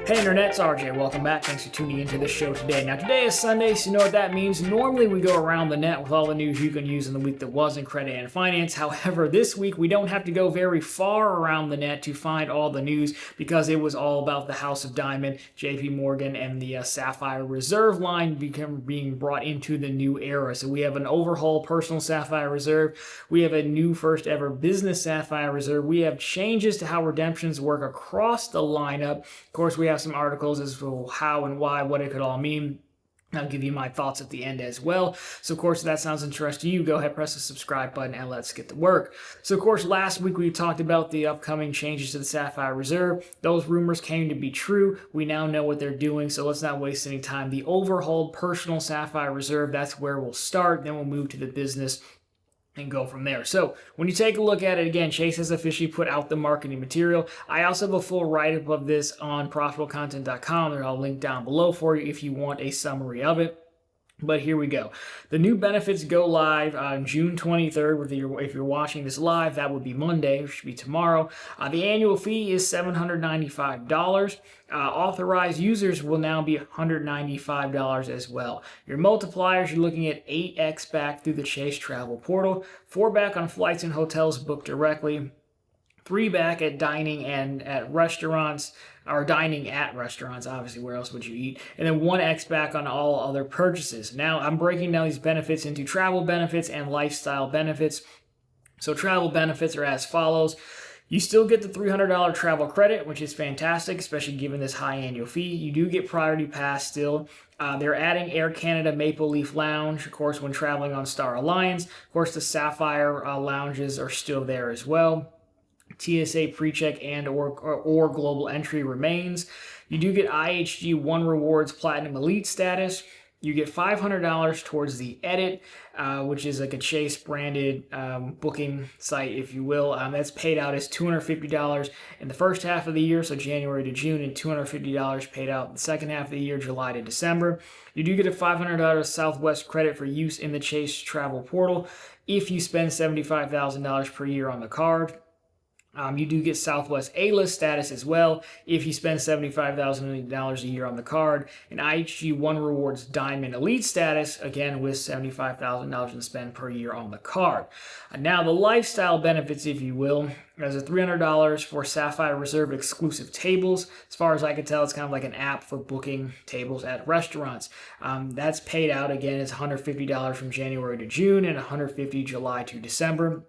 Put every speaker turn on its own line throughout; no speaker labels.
Hey Internet, it's RJ. Welcome back. Thanks for tuning into this show today. Now today is Sunday, so you know what that means. Normally we go around the net with all the news you can use in the week that was in credit and finance. However, this week we don't have to go very far around the net to find all the news because it was all about the House of Diamond, JP Morgan, and the Sapphire Reserve line being brought into the new era. So we have an overhaul personal Sapphire Reserve. We have a new first ever business Sapphire Reserve. We have changes to how redemptions work across the lineup. Of course, we have some articles as to how and why, what it could all mean. I'll give you my thoughts at the end as well. So, of course, if that sounds interesting to you, go ahead, press the subscribe button, and let's get to work. So, of course, last week we talked about the upcoming changes to the Sapphire Reserve. Those rumors came to be true. We now know what they're doing, so let's not waste any time. The overhauled personal Sapphire Reserve, that's where we'll start. Then we'll move to the business and go from there. So when you take a look at it again, Chase has officially put out the marketing material. I also have a full write-up of this on profitablecontent.com, and I'll link down below for you if you want a summary of it. But here we go. The new benefits go live on June 23rd. If you're watching this live, that would be Monday, which should be tomorrow. The annual fee is $795. Authorized users will now be $195 as well. Your multipliers, you're looking at 8x back through the Chase Travel Portal, 4 back on flights and hotels booked directly, 3 back at dining and at restaurants, or dining at restaurants, obviously, where else would you eat? And then 1x back on all other purchases. Now, I'm breaking down these benefits into travel benefits and lifestyle benefits. So travel benefits are as follows. You still get the $300 travel credit, which is fantastic, especially given this high annual fee. You do get priority pass still. They're adding Air Canada Maple Leaf Lounge, of course, when traveling on Star Alliance. Of course, the Sapphire lounges are still there as well. TSA PreCheck and or global entry remains. You do get IHG One Rewards Platinum Elite status. You get $500 towards the Edit, which is like a Chase branded booking site, if you will. That's paid out as $250 in the first half of the year, so January to June, and $250 paid out in the second half of the year, July to December. You do get a $500 Southwest credit for use in the Chase Travel Portal if you spend $75,000 per year on the card. You do get Southwest A-list status as well if you spend $75,000 a year on the card, and IHG One Rewards Diamond Elite status, again with $75,000 in spend per year on the card. Now the lifestyle benefits, if you will, there's a $300 for Sapphire Reserve exclusive tables. As far as I can tell, it's kind of like an app for booking tables at restaurants. That's paid out, again, it's $150 from January to June and $150 July to December.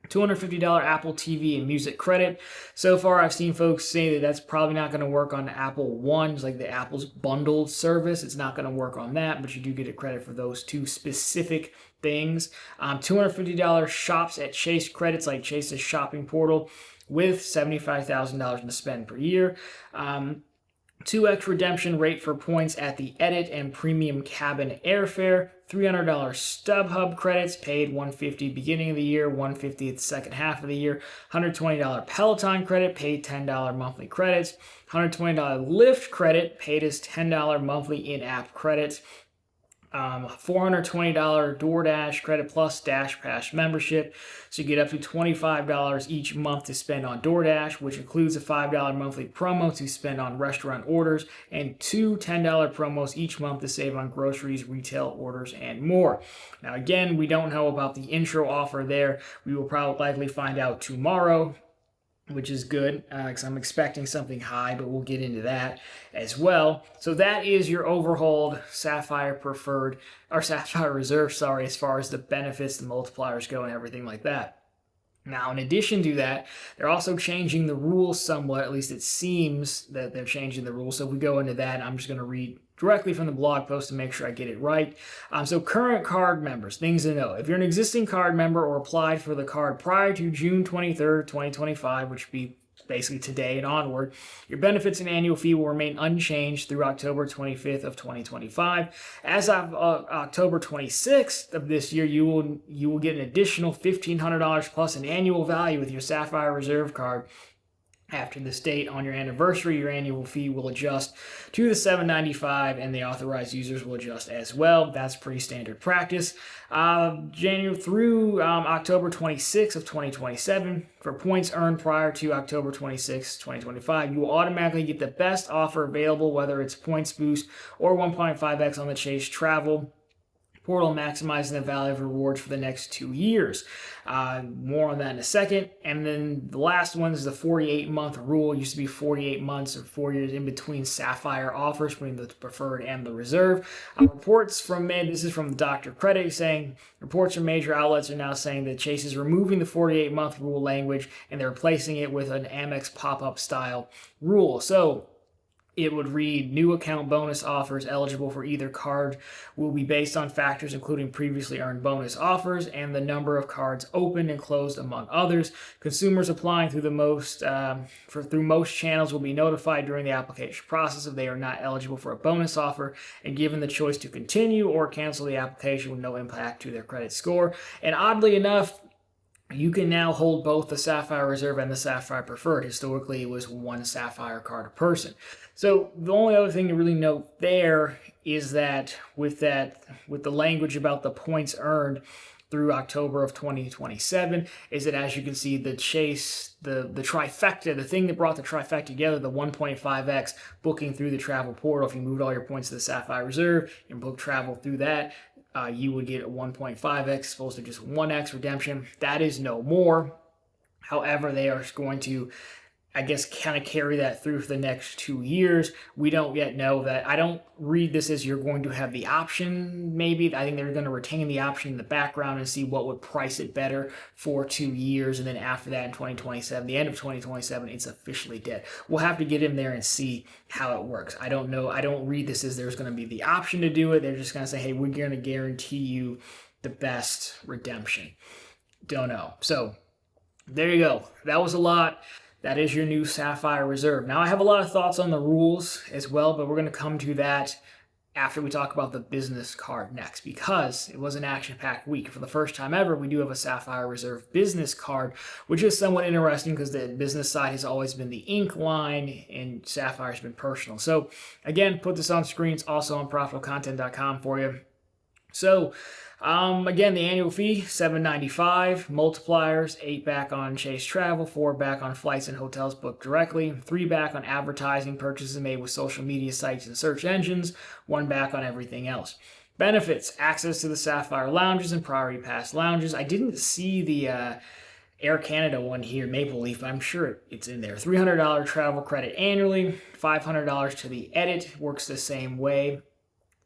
$250 Apple TV and music credit. So far, I've seen folks say that that's probably not going to work on Apple One, it's like the Apple's bundled service. It's not going to work on that, but you do get a credit for those two specific things. $250 shops at Chase credits, like Chase's shopping portal, with $75,000 in spend per year. 2x redemption rate for points at the Edit and Premium Cabin Airfare. $300 StubHub credits, paid $150 beginning of the year, $150 at the second half of the year. $120 Peloton credit, paid $10 monthly credits. $120 Lyft credit, paid as $10 monthly in-app credits. $420 DoorDash credit plus Dash Pass membership. So you get up to $25 each month to spend on DoorDash, which includes a $5 monthly promo to spend on restaurant orders and two $10 promos each month to save on groceries, retail orders, and more. Now, again, we don't know about the intro offer there. We will probably likely find out tomorrow, which is good because I'm expecting something high, but we'll get into that as well. So that is your overhauled Sapphire Preferred, or Sapphire Reserve, sorry, as far as the benefits, the multipliers go, and everything like that. Now, in addition to that, they're also changing the rules somewhat. At least it seems that they're changing the rules. So if we go into that, I'm just going to read directly from the blog post to make sure I get it right. So current card members, things to know. If you're an existing card member or applied for the card prior to June 23rd, 2025, which would be basically today and onward, your benefits and annual fee will remain unchanged through October 25th of 2025. As of October 26th of this year, you will get an additional $1,500 plus an annual value with your Sapphire Reserve card After this date on your anniversary, your annual fee will adjust to the $7.95, and the authorized users will adjust as well. That's pretty standard practice. January through October 26th of 2027, for points earned prior to October 26th, 2025, you will automatically get the best offer available, whether it's points boost or 1.5x on the Chase Travel portal, maximizing the value of rewards for the next 2 years. More on that in a second. And then the last one is the 48-month rule. It used to be 48 months or 4 years in between Sapphire offers, between the preferred and the reserve. Reports from this is from Dr. Credit, saying reports from major outlets are now saying that Chase is removing the 48-month rule language and they're replacing it with an Amex pop-up style rule. So it would read, new account bonus offers eligible for either card will be based on factors including previously earned bonus offers and the number of cards opened and closed, among others. Consumers applying through most channels will be notified during the application process if they are not eligible for a bonus offer and given the choice to continue or cancel the application with no impact to their credit score. And oddly enough, you can now hold both the Sapphire Reserve and the Sapphire Preferred. Historically, it was one Sapphire card a person. So the only other thing to really note there is that with the language about the points earned through October of 2027, is that, as you can see, the Chase, the trifecta, the thing that brought the trifecta together, the 1.5x booking through the travel portal. If you moved all your points to the Sapphire Reserve and booked travel through that, you would get a 1.5x as opposed to just 1x redemption. That is no more. However, they are going to, I guess, kind of carry that through for the next 2 years. We don't yet know that. I don't read this as you're going to have the option, maybe. I think they're going to retain the option in the background and see what would price it better for 2 years. And then after that, in 2027, the end of 2027, it's officially dead. We'll have to get in there and see how it works. I don't know. I don't read this as there's going to be the option to do it. They're just going to say, hey, we're going to guarantee you the best redemption. Don't know. So there you go. That was a lot. That is your new Sapphire Reserve. Now, I have a lot of thoughts on the rules as well, but we're going to come to that after we talk about the business card next, because it was an action-packed week. For the first time ever, we do have a Sapphire Reserve business card, which is somewhat interesting because the business side has always been the ink line and Sapphire's been personal. So again, put this on screen. It's also on profitablecontent.com for you. So again, the annual fee, $7.95, multipliers, 8 back on Chase Travel, 4 back on flights and hotels booked directly, 3 back on advertising purchases made with social media sites and search engines, 1 back on everything else. Benefits, access to the Sapphire lounges and Priority Pass lounges. I didn't see the Air Canada one here, Maple Leaf, but I'm sure it's in there. $300 travel credit annually, $500 to the edit, works the same way.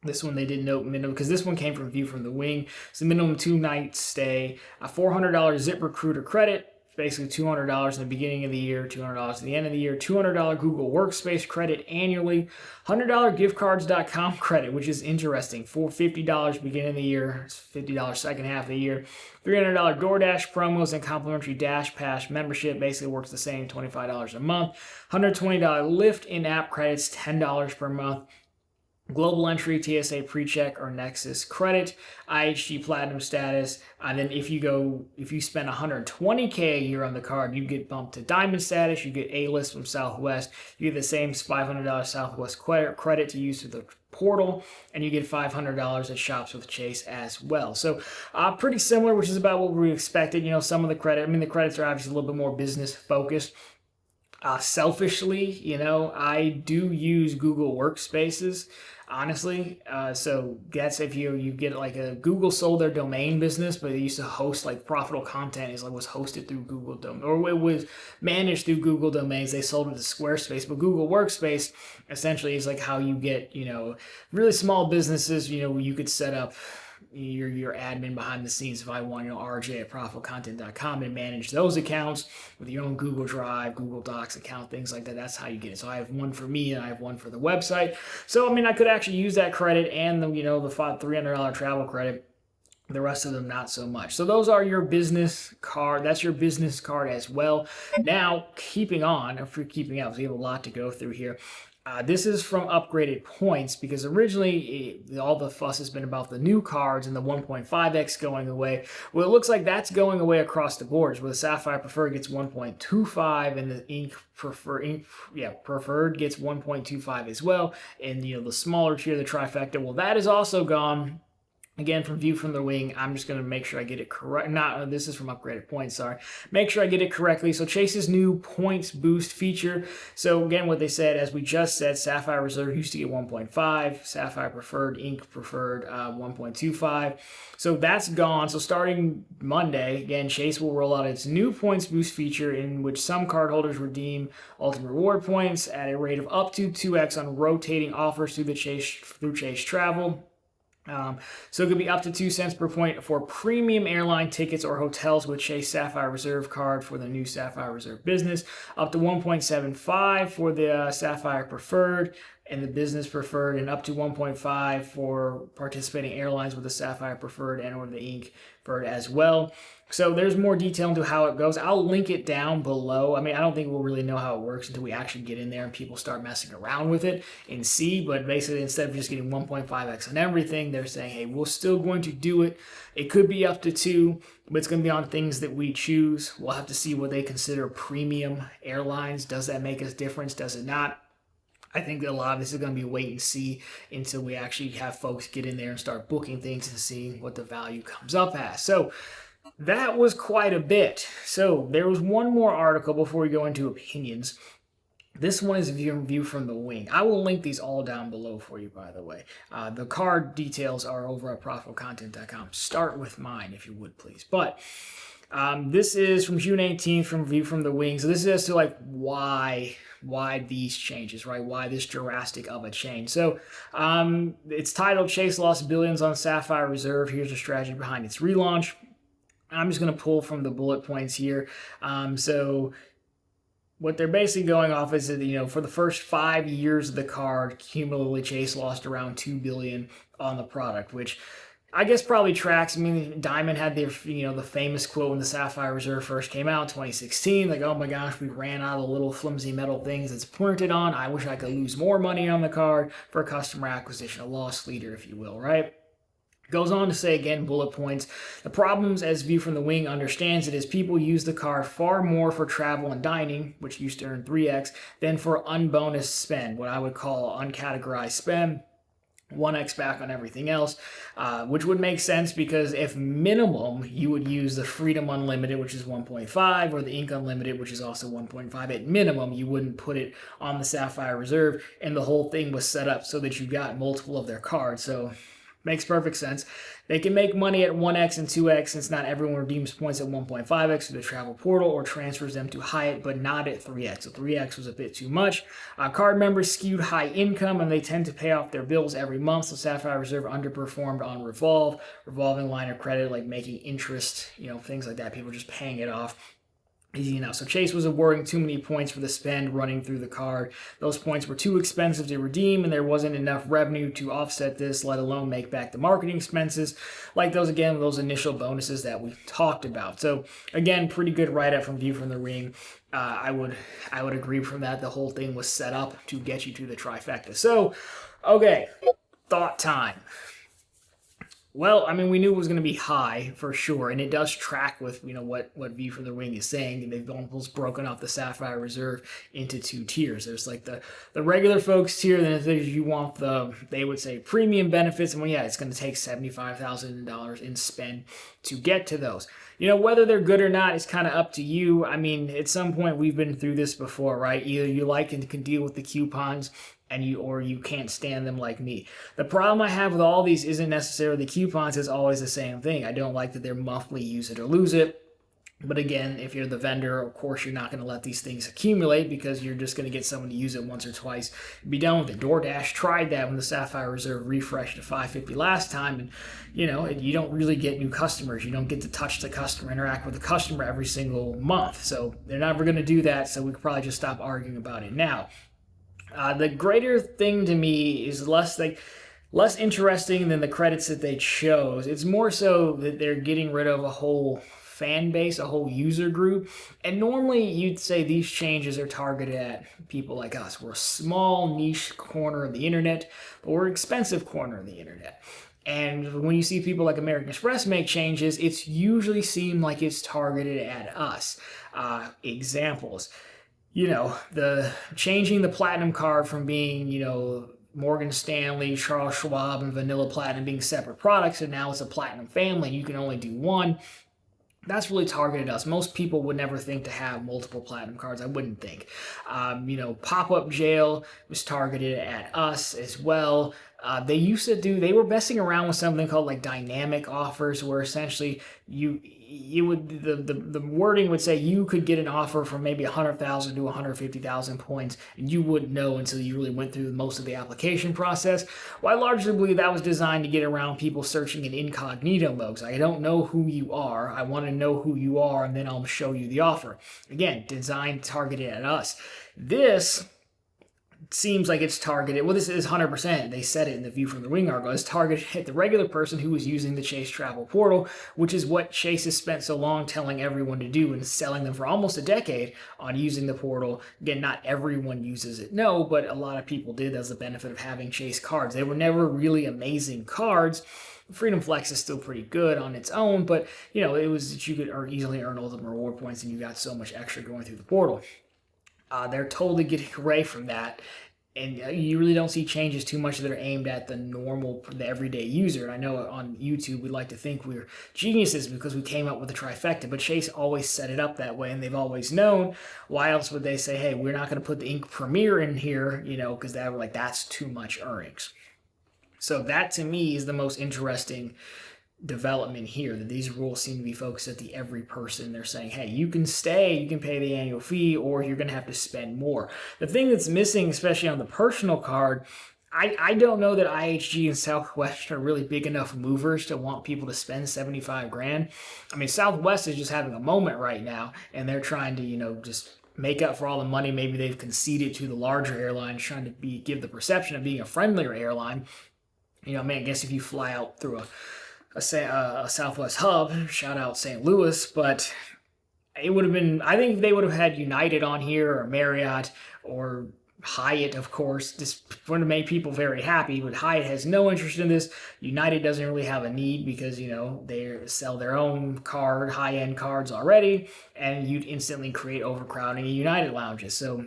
This one they didn't note minimum because this one came from View from the Wing. It's a minimum 2-night stay. A $400 ZipRecruiter credit, basically $200 in the beginning of the year, $200 at the end of the year. $200 Google Workspace credit annually. $100 giftcards.com credit, which is interesting. $50 beginning of the year, $50 second half of the year. $300 DoorDash promos and complimentary Dash Pass membership, basically works the same, $25 a month. $120 Lyft in-app credits, $10 per month. Global entry, TSA PreCheck or Nexus credit, IHG Platinum status, and then if you spend $120K a year on the card, you get bumped to Diamond status, you get A-List from Southwest, you get the same $500 Southwest credit to use through the portal, and you get $500 at shops with Chase as well. So pretty similar, which is about what we expected. You know, some of the credit, the credits are obviously a little bit more business focused. Selfishly, I do use Google Workspaces, honestly. So that's if you get like a Google sold their domain business, but they used to host like profitable content was hosted through Google domain, or it was managed through Google domains. They sold it to Squarespace, but Google Workspace essentially is like how you get, really small businesses, where you could set up your admin behind the scenes. If I want, RJ at profitablecontent.com and manage those accounts with your own Google Drive, Google Docs account, things like that. That's how you get it. So I have one for me and I have one for the website. So, I could actually use that credit and the $300 travel credit. The rest of them, not so much. So those are your business card. That's your business card as well. Now, keeping out, we have a lot to go through here. This is from upgraded points because originally all the fuss has been about the new cards and the 1.5x going away. Well, it looks like that's going away across the boards, where the Sapphire Preferred gets 1.25 and the Preferred gets 1.25 as well. And the smaller tier, the Trifecta, well, that is also gone. Again, from View from the Wing, I'm just going to make sure I get it correct. This is from Upgraded Points, sorry. Make sure I get it correctly. So Chase's new points boost feature. So again, what they said, as we just said, Sapphire Reserve used to get 1.5, Sapphire Preferred, Ink Preferred 1.25. So that's gone. So starting Monday, again, Chase will roll out its new points boost feature in which some cardholders redeem Ultimate Reward points at a rate of up to 2x on rotating offers through Chase Travel. So it could be up to 2 cents per point for premium airline tickets or hotels with Chase Sapphire Reserve card for the new Sapphire Reserve Business, up to 1.75 for the Sapphire Preferred and the Business Preferred, and up to 1.5 for participating airlines with the Sapphire Preferred and or the Ink Preferred as well. So there's more detail into how it goes. I'll link it down below. I mean, I don't think we'll really know how it works until we actually get in there and people start messing around with it and see. But basically, instead of just getting 1.5x on everything, they're saying, hey, we're still going to do it. It could be up to 2, but it's going to be on things that we choose. We'll have to see what they consider premium airlines. Does that make a difference? Does it not? I think that a lot of this is going to be wait and see until we actually have folks get in there and start booking things and see what the value comes up as. So that was quite a bit. So there was one more article before we go into opinions. This one is a view from the wing. I will link these all down below for you, by the way. The card details are over at profitfulcontent.com. Start with mine, if you would, please. But this is from June 18th from View from the Wing. So this is as to like why these changes, right? Why this drastic of a change? So it's titled Chase Lost Billions on Sapphire Reserve. Here's the strategy behind its relaunch. I'm just going to pull from the bullet points here. So what they're basically going off is that, for the first 5 years of the card, cumulatively Chase lost around $2 billion on the product, which I guess probably tracks. I mean, Diamond had the famous quote when the Sapphire Reserve first came out in 2016, like, oh my gosh, we ran out of the little flimsy metal things it's printed on. I wish I could lose more money on the card for customer acquisition, a loss leader, if you will, right? Goes on to say, again, bullet points, the problems as View from the Wing understands it is people use the card far more for travel and dining, which used to earn 3x, than for unbonus spend, what I would call uncategorized spend. 1x back on everything else, which would make sense because if minimum you would use the Freedom Unlimited, which is 1.5, or the Ink Unlimited, which is also 1.5, at minimum you wouldn't put it on the Sapphire Reserve, and the whole thing was set up so that you got multiple of their cards. So makes perfect sense. They can make money at 1x and 2x since not everyone redeems points at 1.5x through the travel portal or transfers them to Hyatt, but not at 3x. So 3x was a bit too much. Card members skewed high income and they tend to pay off their bills every month. So Sapphire Reserve underperformed on revolving line of credit, like making interest, things like that. People just paying it off. Easy enough. So Chase was awarding too many points for the spend running through the card. Those points were too expensive to redeem, and there wasn't enough revenue to offset this, let alone make back the marketing expenses, like those initial bonuses that we talked about. So again, pretty good write-up from View from the Ring. I would agree from that. The whole thing was set up to get you to the trifecta. So, okay, thought time. Well, I mean, we knew it was going to be high for sure, and it does track with what View from the Wing is saying, and they've almost broken off the Sapphire Reserve into 2 tiers. There's like the regular folks tier, then if you want they would say premium benefits, and it's going to take $75,000 in spend to get to those. Whether they're good or not is kind of up to you. I mean, at some point we've been through this before, right? Either you like and can deal with the coupons, or you can't stand them like me. The problem I have with all these isn't necessarily the coupons, it's always the same thing. I don't like that they're monthly use it or lose it. But again, if you're the vendor, of course, you're not going to let these things accumulate because you're just going to get someone to use it once or twice and be done with it. DoorDash tried that when the Sapphire Reserve refreshed to 550 last time, and you don't really get new customers. You don't get to touch the customer, interact with the customer every single month. So they're never going to do that, so we could probably just stop arguing about it now. The greater thing to me is less interesting than the credits that they chose. It's more so that they're getting rid of a whole fan base, a whole user group. And normally you'd say these changes are targeted at people like us. We're a small niche corner of the internet, but we're an expensive corner of the internet. And when you see people like American Express make changes, it's usually seem like it's targeted at us. Examples, the changing the platinum card from being, Morgan Stanley, Charles Schwab, and Vanilla Platinum being separate products, and now it's a platinum family, and you can only do one. That's really targeted us. Most people would never think to have multiple platinum cards. I wouldn't think. Pop-up jail was targeted at us as well. They were messing around with something called like dynamic offers, where essentially the wording would say you could get an offer from maybe 100,000 to 150,000 points, and you wouldn't know until you really went through most of the application process. Well, I largely believe that was designed to get around people searching in incognito mode. So I don't know who you are. I want to know who you are, and then I'll show you the offer. Again, designed targeted at us. This seems like it's targeted. Well, this is 100%. They said it in the View from the Wing article. It's targeted at the regular person who is using the Chase travel portal, which is what Chase has spent so long telling everyone to do and selling them for almost a decade on using the portal. Again, not everyone uses it, no, but a lot of people did as the benefit of having Chase cards. They were never really amazing cards. Freedom Flex is still pretty good on its own, but it was that you could easily earn ultimate reward points, and you got so much extra going through the portal. They're totally getting away from that, and you really don't see changes too much that are aimed at the everyday user. And I know on YouTube we like to think we're geniuses because we came up with the trifecta, but Chase always set it up that way, and they've always known. Why else would they say, hey, we're not going to put the Ink Premier in here, because they were like, that's too much earnings. So that to me is the most interesting development here, that these rules seem to be focused at the every person. They're saying, hey, you can stay, you can pay the annual fee, or you're going to have to spend more. The thing that's missing, especially on the personal card, I don't know that IHG and Southwest are really big enough movers to want people to spend 75 grand. I mean, Southwest is just having a moment right now, and they're trying to, just make up for all the money maybe they've conceded to the larger airlines, trying to give the perception of being a friendlier airline. I guess if you fly out through a Southwest hub, shout out St. Louis, but it would have been, I think they would have had United on here, or Marriott, or Hyatt, of course. This would have made people very happy, but Hyatt has no interest in this. United doesn't really have a need because, they sell their own high-end cards already, and you'd instantly create overcrowding in United lounges. So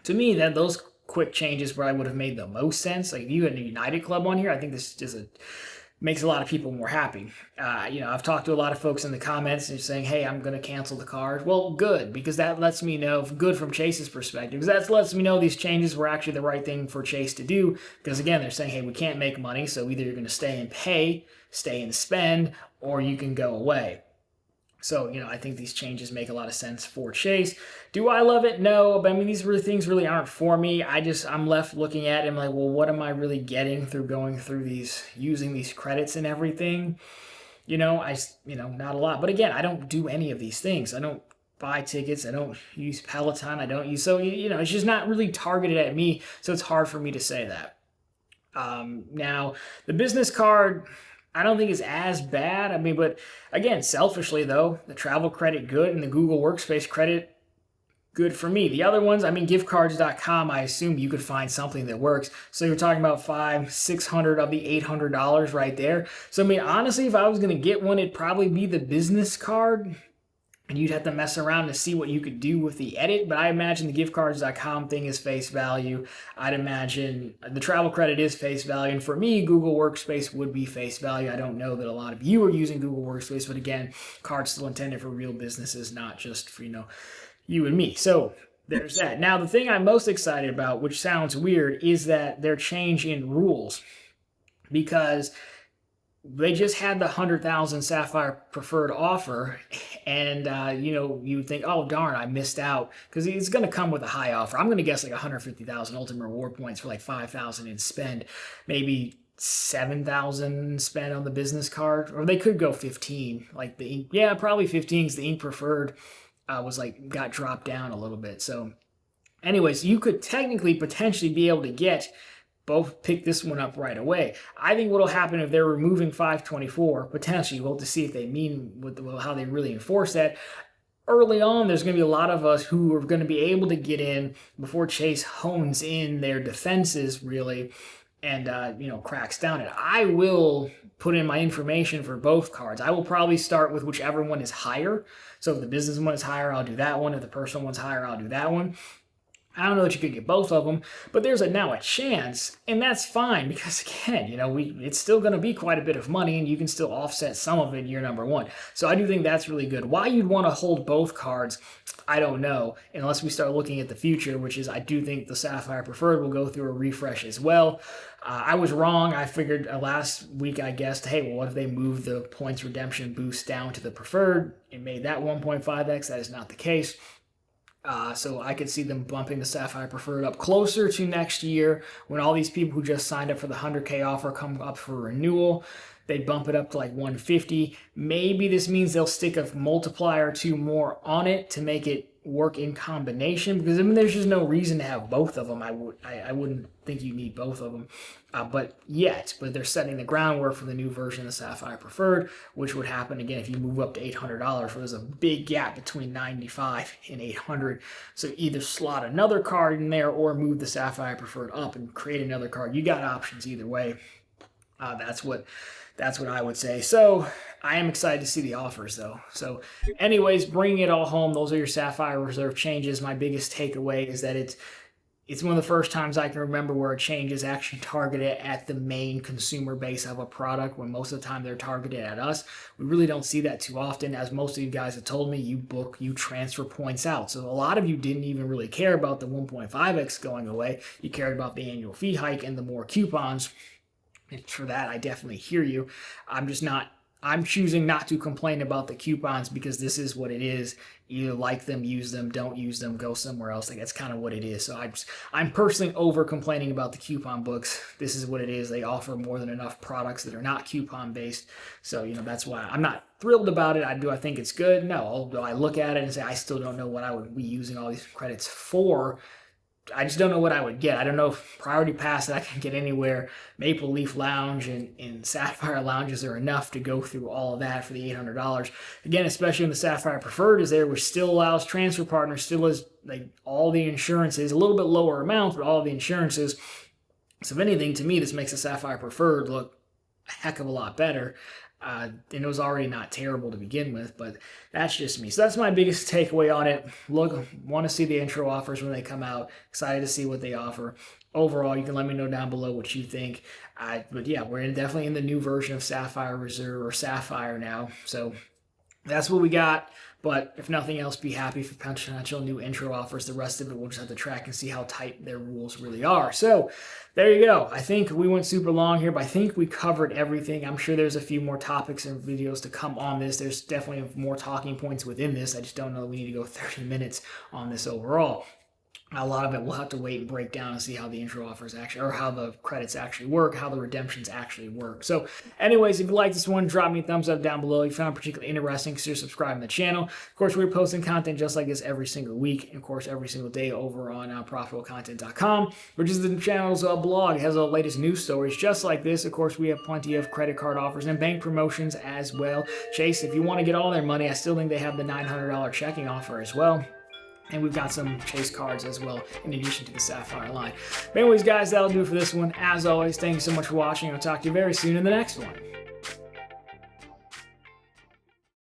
to me, those quick changes probably would have made the most sense. Like if you had a United Club on here, I think this just makes a lot of people more happy. I've talked to a lot of folks in the comments and saying, hey, I'm going to cancel the card. Well, good, because that lets me know, good from Chase's perspective, because that lets me know these changes were actually the right thing for Chase to do. Because again, they're saying, hey, we can't make money, so either you're going to stay and pay, stay and spend, or you can go away. So, I think these changes make a lot of sense for Chase. Do I love it? No, but these things really aren't for me. I'm left looking at it and I'm like, well, what am I really getting through going through using these credits and everything? Not a lot. But again, I don't do any of these things. I don't buy tickets. I don't use Peloton. So, it's just not really targeted at me. So it's hard for me to say that. Now, the business card, I don't think it's as bad. But again, selfishly though, the travel credit good and the Google Workspace credit good for me. The other ones, giftcards.com, I assume you could find something that works. So you're talking about $500-600 of the $800 right there. So honestly, if I was going to get one, it'd probably be the business card. And you'd have to mess around to see what you could do with the edit. But I imagine the giftcards.com thing is face value. I'd imagine the travel credit is face value. And for me, Google Workspace would be face value. I don't know that a lot of you are using Google Workspace. But again, cards still intended for real businesses, not just for, you and me. So there's that. Now, the thing I'm most excited about, which sounds weird, is that they're changing rules. Because they just had the 100,000 Sapphire preferred offer, and you would think, oh darn, I missed out, because it's going to come with a high offer. I'm going to guess like 150,000 ultimate reward points for like 5,000 in spend, maybe 7,000 spent on the business card, or they could go 15. Like the Ink, probably 15, because the Ink preferred got dropped down a little bit. So, anyways, you could technically potentially be able to get both pick this one up right away. I think what'll happen if they're removing 524, potentially, we'll have to see if they mean how they really enforce that. Early on, there's going to be a lot of us who are going to be able to get in before Chase hones in their defenses, really, and cracks down it. I will put in my information for both cards. I will probably start with whichever one is higher. So if the business one is higher, I'll do that one. If the personal one's higher, I'll do that one. I don't know that you could get both of them, but there's now a chance, and that's fine because, again, it's still going to be quite a bit of money, and you can still offset some of it in year number one. So I do think that's really good. Why you'd want to hold both cards, I don't know, unless we start looking at the future, which is I do think the Sapphire Preferred will go through a refresh as well. I was wrong. I figured last week I guessed, hey, well, what if they move the points redemption boost down to the Preferred? It made that 1.5x. That is not the case. So I could see them bumping the Sapphire Preferred up closer to next year when all these people who just signed up for the 100K offer come up for renewal. They'd bump it up to like 150. Maybe this means they'll stick a multiplier or two more on it to make it work in combination, because there's just no reason to have both of them. I wouldn't think you need both of them, but they're setting the groundwork for the new version of the Sapphire Preferred, which would happen again if you move up to $800, where there's a big gap between 95 and 800. So either slot another card in there or move the Sapphire Preferred up and create another card. You got options either way. That's what I would say. So I am excited to see the offers, though. So anyways, bringing it all home, those are your Sapphire Reserve changes. My biggest takeaway is that it's one of the first times I can remember where a change is actually targeted at the main consumer base of a product, when most of the time they're targeted at us. We really don't see that too often. As most of you guys have told me, you transfer points out. So a lot of you didn't even really care about the 1.5x going away. You cared about the annual fee hike and the more coupons. And for that, I definitely hear you. I'm choosing not to complain about the coupons because this is what it is. Either like them, use them, don't use them, go somewhere else. Like, that's kind of what it is. So I'm personally over complaining about the coupon books. This is what it is. They offer more than enough products that are not coupon based. So, that's why I'm not thrilled about it. I think it's good? No. Do I look at it and say, I still don't know what I would be using all these credits for? I just don't know what I would get. I don't know if Priority Pass that I can get anywhere, Maple Leaf Lounge and Sapphire Lounges are enough to go through all of that for the $800. Again, especially when the Sapphire Preferred is there, which still allows transfer partners, still has like all the insurances, a little bit lower amounts, but all the insurances. So if anything, to me, this makes the Sapphire Preferred look a heck of a lot better. And it was already not terrible to begin with, but that's just me. So that's my biggest takeaway on it. Want to see the intro offers when they come out. Excited to see what they offer. Overall, you can let me know down below what you think. But yeah, we're definitely in the new version of Sapphire Reserve, or Sapphire now. So that's what we got. But if nothing else, be happy for potential new intro offers. The rest of it, we'll just have to track and see how tight their rules really are. So there you go. I think we went super long here, but I think we covered everything. I'm sure there's a few more topics and videos to come on this. There's definitely more talking points within this. I just don't know that we need to go 30 minutes on this overall. A lot of it we'll have to wait and break down and see how the intro offers actually, or how the credits actually work, how the redemptions actually work. So anyways, if you like this one, drop me a thumbs up down below. If you found it particularly interesting, consider subscribing to the channel. Of course, we're posting content just like this every single week, and of course, every single day over on profitablecontent.com, which is the channel's blog. It has all the latest news stories just like this. Of course, we have plenty of credit card offers and bank promotions as well. Chase, if you want to get all their money, I still think they have the $900 checking offer as well. And we've got some Chase cards as well, in addition to the Sapphire line. But anyways, guys, that'll do it for this one. As always, thank you so much for watching. I'll talk to you very soon in the next one.